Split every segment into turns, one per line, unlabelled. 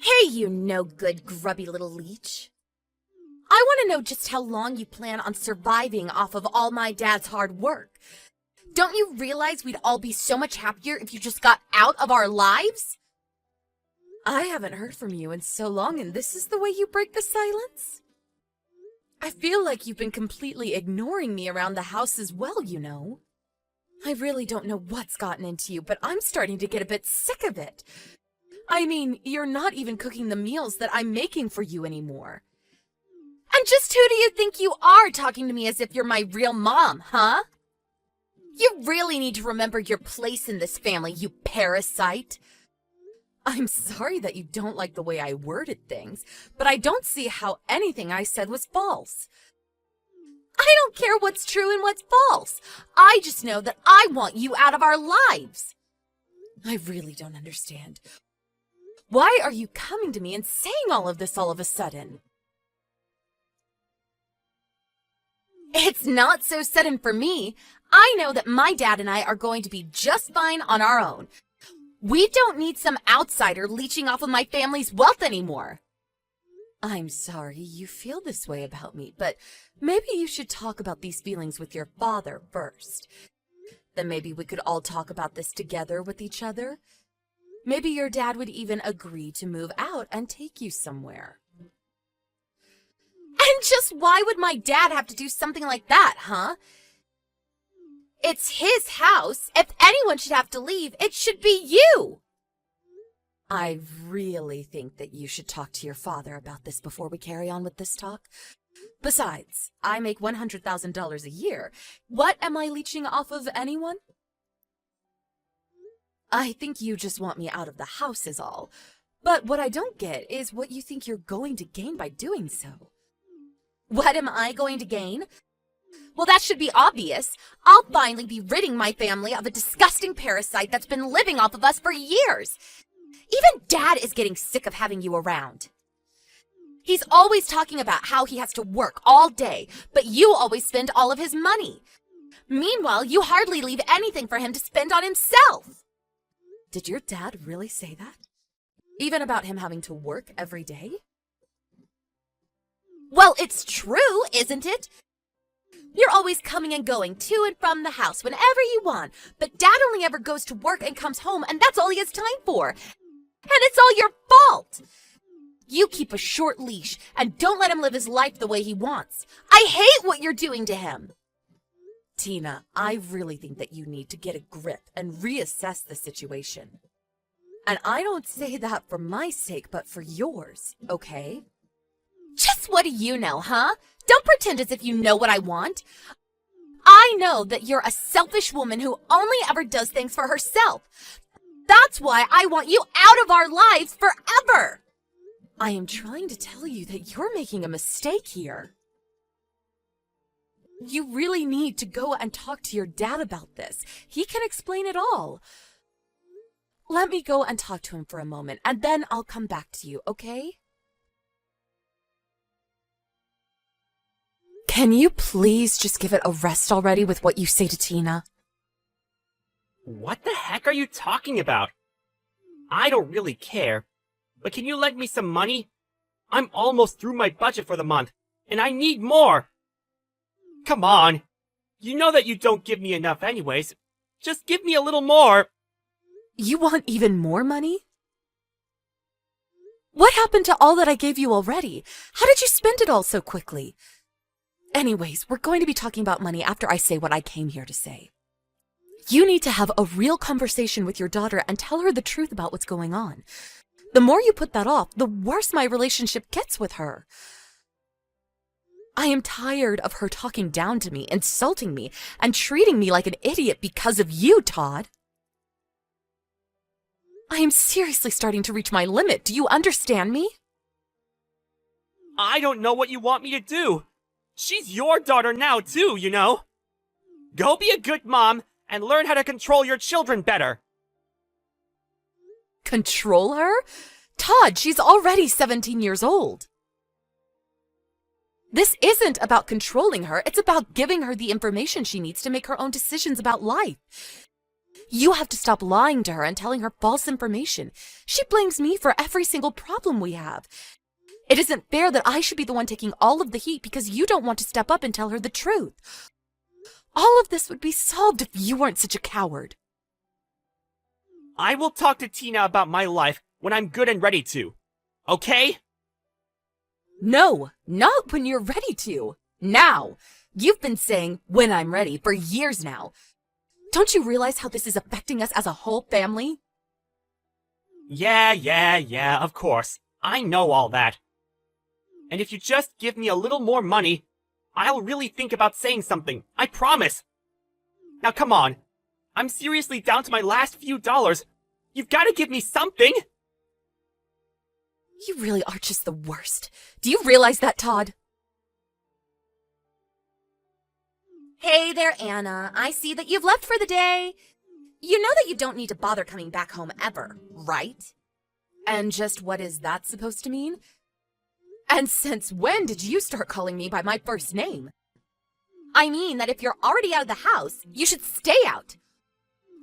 Hey, you no-good, grubby little leech. I want to know just how long you plan on surviving off of all my dad's hard work. Don't you realize we'd all be so much happier if you just got out of our lives? I haven't heard from you in so long, and this is the way you break the silence? I feel like you've been completely ignoring me around the house as well, you know. I really don't know what's gotten into you, but I'm starting to get a bit sick of it. I mean, you're not even cooking the meals that I'm making for you anymore. And just who do you think you are talking to me as if you're my real mom, huh? You really need to remember your place in this family, you parasite. I'm sorry that you don't like the way I worded things, but I don't see how anything I said was false. I don't care what's true and what's false. I just know that I want you out of our lives. I really don't understand. Why are you coming to me and saying all of this all of a sudden? It's not so sudden for me. I know that my dad and I are going to be just fine on our own. We don't need some outsider leeching off of my family's wealth anymore. I'm sorry you feel this way about me, but maybe you should talk about these feelings with your father first. Then maybe we could all talk about this together with each other. Maybe your dad would even agree to move out and take you somewhere. And just why would my dad have to do something like that, huh? It's his house. If anyone should have to leave, it should be you. I really think that you should talk to your father about this before we carry on with this talk. Besides, I make $100,000 a year. What am I leeching off of anyone? I think you just want me out of the house is all. But what I don't get is what you think you're going to gain by doing so. What am I going to gain? Well, that should be obvious. I'll finally be ridding my family of a disgusting parasite that's been living off of us for years. Even Dad is getting sick of having you around. He's always talking about how he has to work all day, but you always spend all of his money. Meanwhile, you hardly leave anything for him to spend on himself. Did your dad really say that? Even about him having to work every day? Well, it's true, isn't it? You're always coming and going to and from the house whenever you want, but Dad only ever goes to work and comes home, and that's all he has time for. And it's all your fault. You keep a short leash and don't let him live his life the way he wants. I hate what you're doing to him. Tina, I really think that you need to get a grip and reassess the situation. And I don't say that for my sake, but for yours, okay? Just what do you know, huh? Don't pretend as if you know what I want. I know that you're a selfish woman who only ever does things for herself. That's why I want you out of our lives forever. I am trying to tell you that you're making a mistake here. You really need to go and talk to your dad about this. He can explain it all. Let me go and talk to him for a moment, and then I'll come back to you, okay? Can you please just give it a rest already with what you say to Tina?
What the heck are you talking about? I don't really care, but can you lend me some money? I'm almost through my budget for the month, and I need more. Come on. You know that you don't give me enough anyways. Just give me a little more.
You want even more money? What happened to all that I gave you already? How did you spend it all so quickly? Anyways, we're going to be talking about money after I say what I came here to say. You need to have a real conversation with your daughter and tell her the truth about what's going on. The more you put that off, the worse my relationship gets with her. I am tired of her talking down to me, insulting me, and treating me like an idiot because of you, Todd. I am seriously starting to reach my limit. Do you understand me?
I don't know what you want me to do. She's your daughter now, too, you know. Go be a good mom and learn how to control your children better.
Control her? Todd, she's already 17 years old. This isn't about controlling her. It's about giving her the information she needs to make her own decisions about life. You have to stop lying to her and telling her false information. She blames me for every single problem we have. It isn't fair that I should be the one taking all of the heat because you don't want to step up and tell her the truth. All of this would be solved if you weren't such a coward.
I will talk to Tina about my life when I'm good and ready to. Okay?
No, not when you're ready to. Now. You've been saying, when I'm ready, for years now. Don't you realize how this is affecting us as a whole family?
Yeah, of course. I know all that. And if you just give me a little more money, I'll really think about saying something. I promise. Now come on. I'm seriously down to my last few dollars. You've got to give me something.
You really are just the worst. Do you realize that, Todd? Hey there, Anna. I see that you've left for the day. You know that you don't need to bother coming back home ever, right? And just what is that supposed to mean? And since when did you start calling me by my first name? I mean that if you're already out of the house, you should stay out.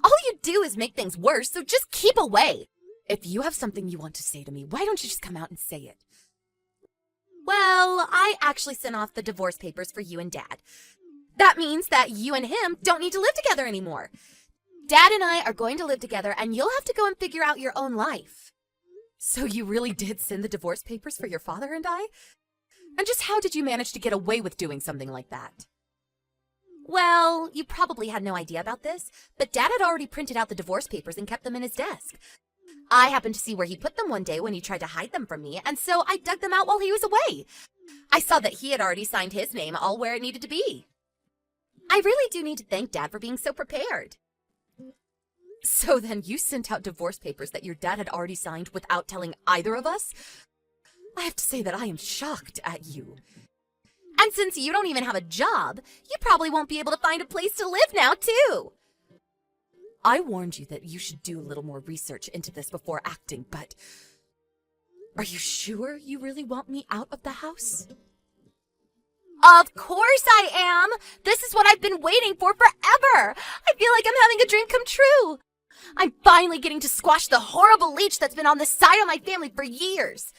All you do is make things worse, so just keep away. If you have something you want to say to me, why don't you just come out and say it? Well, I actually sent off the divorce papers for you and Dad. That means that you and him don't need to live together anymore. Dad and I are going to live together, and you'll have to go and figure out your own life. So you really did send the divorce papers for your father and I? And just how did you manage to get away with doing something like that? Well, you probably had no idea about this, but Dad had already printed out the divorce papers and kept them in his desk. I happened to see where he put them one day when he tried to hide them from me, and so I dug them out while he was away. I saw that he had already signed his name all where it needed to be. I really do need to thank Dad for being so prepared. So then you sent out divorce papers that your dad had already signed without telling either of us? I have to say that I am shocked at you. And since you don't even have a job, you probably won't be able to find a place to live now, too. I warned you that you should do a little more research into this before acting, but are you sure you really want me out of the house? Of course I am! This is what I've been waiting for forever! I feel like I'm having a dream come true! I'm finally getting to squash the horrible leech that's been on the side of my family for years.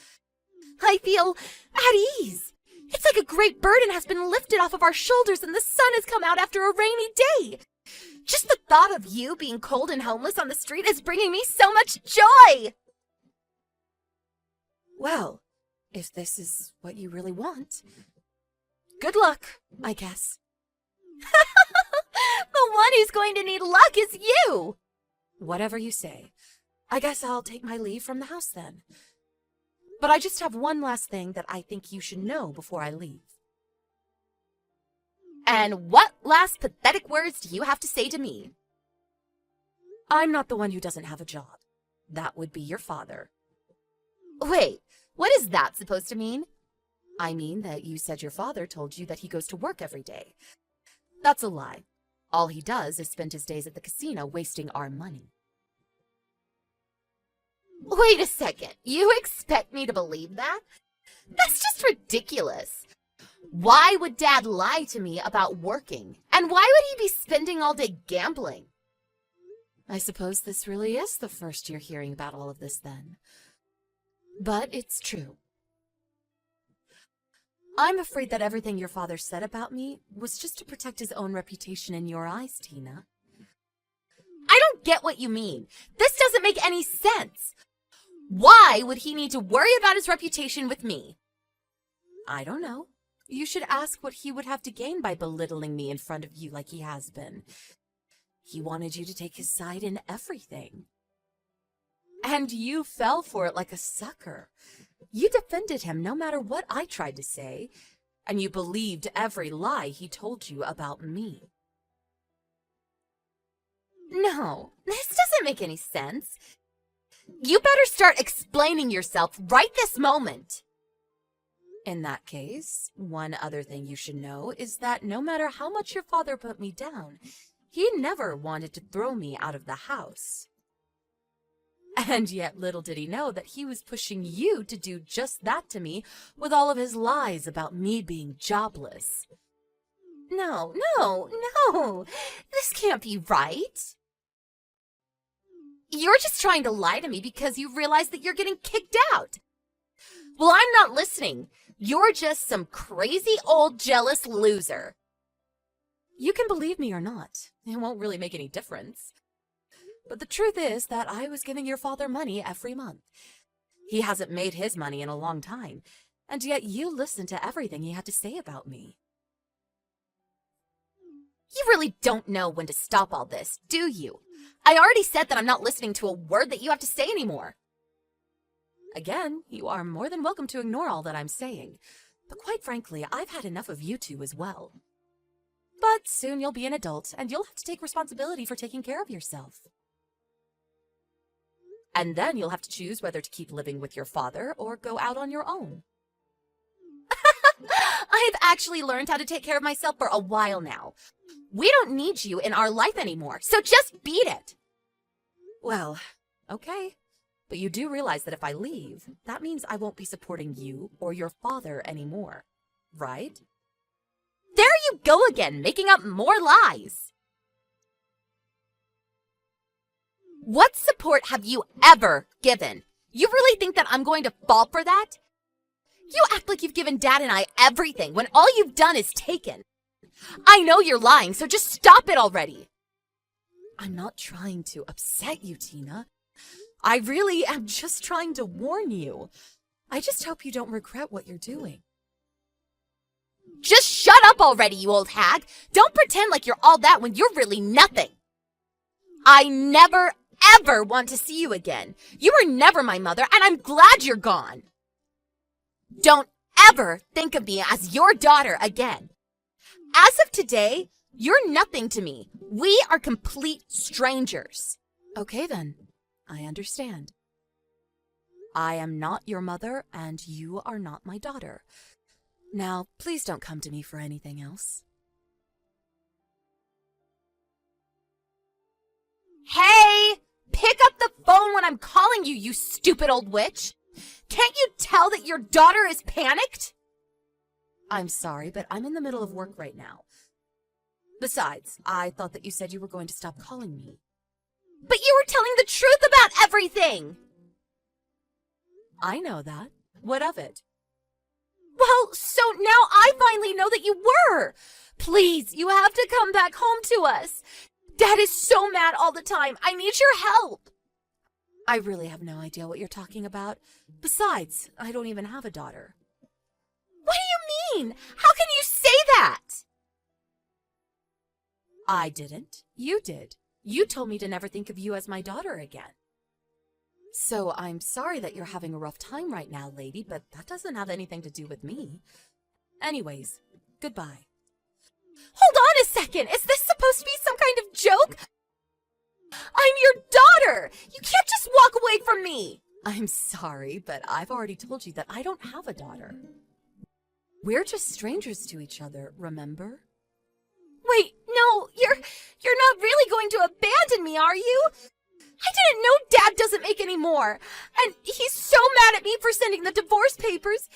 I feel at ease. It's like a great burden has been lifted off of our shoulders and the sun has come out after a rainy day. Just the thought of you being cold and homeless on the street is bringing me so much joy! Well, if this is what you really want, good luck, I guess. The one who's going to need luck is you! Whatever you say. I guess I'll take my leave from the house then. But I just have one last thing that I think you should know before I leave. And what last pathetic words do you have to say to me? I'm not the one who doesn't have a job. That would be your father. Wait, what is that supposed to mean? I mean that you said your father told you that he goes to work every day. That's a lie. All he does is spend his days at the casino wasting our money. Wait a second. You expect me to believe that? That's just ridiculous. Why would Dad lie to me about working? And why would he be spending all day gambling? I suppose this really is the first you're hearing about all of this then. But it's true. I'm afraid that everything your father said about me was just to protect his own reputation in your eyes, Tina. I don't get what you mean. This doesn't make any sense. Why would he need to worry about his reputation with me? I don't know. You should ask what he would have to gain by belittling me in front of you like he has been. He wanted you to take his side in everything. And you fell for it like a sucker. You defended him no matter what I tried to say, and you believed every lie he told you about me. No, this doesn't make any sense. You better start explaining yourself right this moment. In that case, one other thing you should know is that no matter how much your father put me down, he never wanted to throw me out of the house. And yet little did he know that he was pushing you to do just that to me with all of his lies about me being jobless. No, this can't be right. You're just trying to lie to me because you realize that you're getting kicked out. Well, I'm not listening. You're just some crazy old jealous loser. You can believe me or not. It won't really make any difference. But the truth is that I was giving your father money every month. He hasn't made his money in a long time, and yet you listened to everything he had to say about me. You really don't know when to stop all this, do you? I already said that I'm not listening to a word that you have to say anymore. Again, you are more than welcome to ignore all that I'm saying. But quite frankly, I've had enough of you two as well. But soon you'll be an adult, and you'll have to take responsibility for taking care of yourself. And then you'll have to choose whether to keep living with your father or go out on your own. I've actually learned how to take care of myself for a while now. We don't need you in our life anymore, so just beat it. Well, okay. But you do realize that if I leave, that means I won't be supporting you or your father anymore, right? There you go again, making up more lies. What support have you ever given? You really think that I'm going to fall for that? You act like you've given Dad and I everything when all you've done is taken. I know you're lying, so just stop it already. I'm not trying to upset you, Tina. I really am just trying to warn you. I just hope you don't regret what you're doing. Just shut up already, you old hag. Don't pretend like you're all that when you're really nothing. I never, ever want to see you again. You were never my mother, and I'm glad you're gone. Don't ever think of me as your daughter again. As of today, you're nothing to me. We are complete strangers. Okay then, I understand. I am not your mother, and you are not my daughter. Now, please don't come to me for anything else. Hey! Pick up the phone when I'm calling you, you stupid old witch! Can't you tell that your daughter is panicked? I'm sorry, but I'm in the middle of work right now. Besides, I thought that you said you were going to stop calling me. But you were telling the truth about everything! I know that. What of it? Well, so now I finally know that you were! Please, you have to come back home to us! Dad is so mad all the time. I need your help! I really have no idea what you're talking about. Besides, I don't even have a daughter. What do you mean? How can you say that? I didn't. You did. You told me to never think of you as my daughter again. So I'm sorry that you're having a rough time right now, lady, but that doesn't have anything to do with me. Anyways, goodbye. Hold on a second! Is this supposed to be some kind of joke? I'm your daughter! You can't just walk away from me! I'm sorry, but I've already told you that I don't have a daughter. We're just strangers to each other, remember? Wait, no, you're not really going to abandon me, are you? I didn't know Dad doesn't make any more. And he's so mad at me for sending the divorce papers.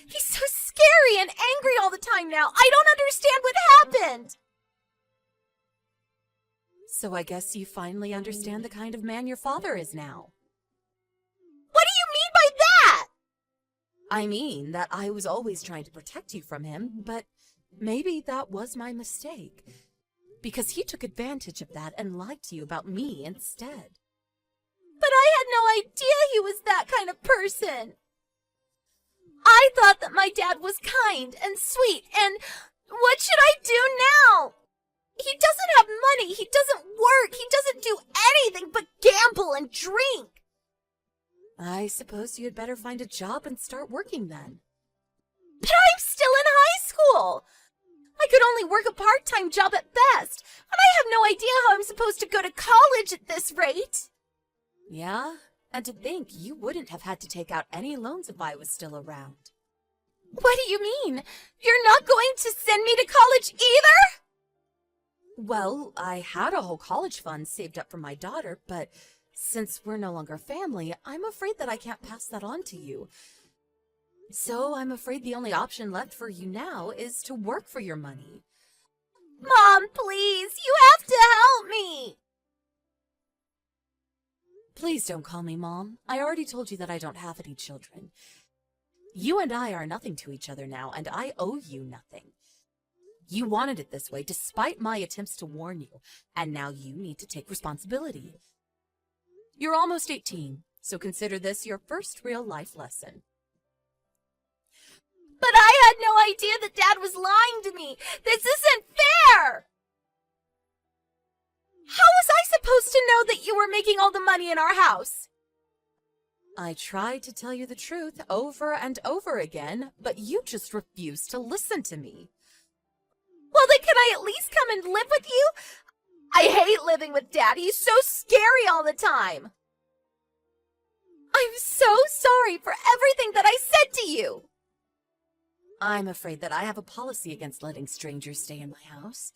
He's so scary and angry all the time now. I don't understand what happened. So I guess you finally understand the kind of man your father is now. What do you mean by that? I mean that I was always trying to protect you from him, but maybe that was my mistake. Because he took advantage of that and lied to you about me instead. But I had no idea he was that kind of person. I thought that my dad was kind and sweet, and what should I do now? He doesn't have money, he doesn't work, he doesn't do anything but gamble and drink. I suppose you'd better find a job and start working then. But I'm still in high school. I could only work a part-time job at best, and I have no idea how I'm supposed to go to college at this rate. Yeah, and to think you wouldn't have had to take out any loans if I was still around. What do you mean? You're not going to send me to college either? Well, I had a whole college fund saved up for my daughter, but since we're no longer family, I'm afraid that I can't pass that on to you. So I'm afraid the only option left for you now is to work for your money. Mom, please, you have to help me! Please don't call me Mom. I already told you that I don't have any children. You and I are nothing to each other now, and I owe you nothing. You wanted it this way despite my attempts to warn you, and now you need to take responsibility. You're almost 18, so consider this your first real life lesson. But I had no idea that Dad was lying to me. This isn't fair! How was I supposed to know that you were making all the money in our house? I tried to tell you the truth over and over again, but you just refused to listen to me. Well, then can I at least come and live with you? I hate living with Dad. He's so scary all the time. I'm so sorry for everything that I said to you. I'm afraid that I have a policy against letting strangers stay in my house.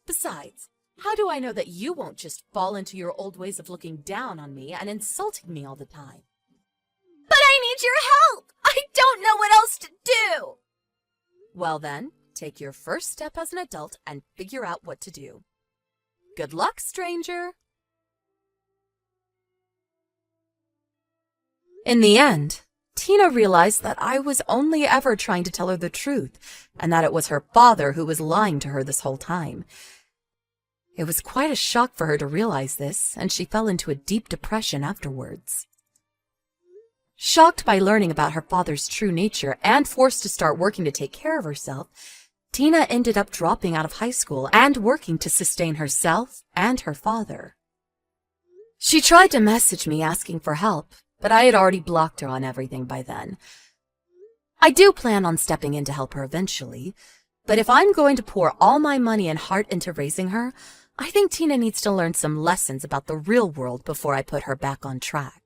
Besides, how do I know that you won't just fall into your old ways of looking down on me and insulting me all the time? But I need your help! I don't know what else to do! Well then, take your first step as an adult and figure out what to do. Good luck, stranger! In the end, Tina realized that I was only ever trying to tell her the truth, and that it was her father who was lying to her this whole time. It was quite a shock for her to realize this, and she fell into a deep depression afterwards. Shocked by learning about her father's true nature and forced to start working to take care of herself, Tina ended up dropping out of high school and working to sustain herself and her father. She tried to message me asking for help, but I had already blocked her on everything by then. I do plan on stepping in to help her eventually, but if I'm going to pour all my money and heart into raising her, I think Tina needs to learn some lessons about the real world before I put her back on track.